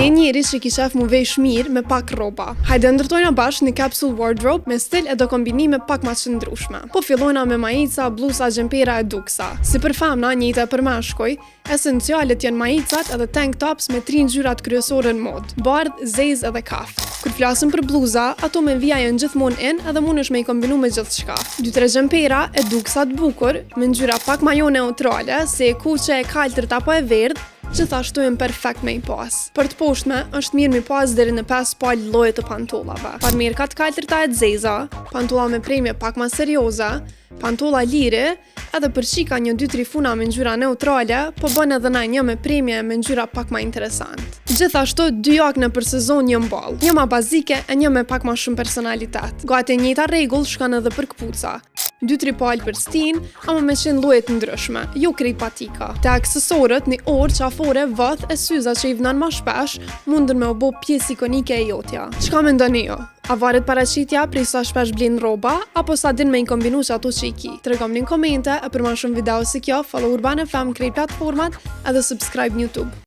je njeri që ki shef mu vesh mirë me pak rroba. Hajde ndërtojna bashkë një capsule wardrobe me stil edhe kombinime pak ma të ndryshme. Po fillojna me majica, bluza, xhempera e duksa. Si për femna, njëjta për mashkuj, esencialet janë majicat edhe tank tops me 3 ngjyrat kryesore në mod: bardh, zezë edhe kaftë. Kur flasim për bluza, ato me vija janë gjithmonë in edhe mundesh me i kombinu me gjithçka. 2-3 xhempera e duksa të bukur me ngjyra pak majo neutrale, si e kuqe, e kaltërt apo e verdh, gjithashtu janë perfekt me i pas. Për të poshtme, është mirë mi pas deri në 5 palë lloje të pantollave. Parmerka të kaltërta e të zeza, pantolla me premje pak ma serioze, pantolla lire, edhe për shika një 2-3 funa me ngjyra neutrale, po bën edhe na një me premje me ngjyra pak ma interesant. Gjithashtu, 2 jakne për sezon një mball, një ma bazike e një me pak ma shumë personalitet. Gati njëjta rregull shkan edhe për kpuca. 2-3 palë për stin, ama me qenë lloje të ndryshme, jo krejt patika. Te aksesorët, një orë, qafore, vëth e syza që i vënan ma shpesh, mundën me u bo pjesë ikonike e jotja. Çka mendoni ju? A varet paraqitja prej sa shpesh blin rroba, apo sa din me i kombinu që ato që i ki? Tregomni në komente, e për ma shumë video si kjo, follow Urban FM krejt platformat edhe subscribe në YouTube.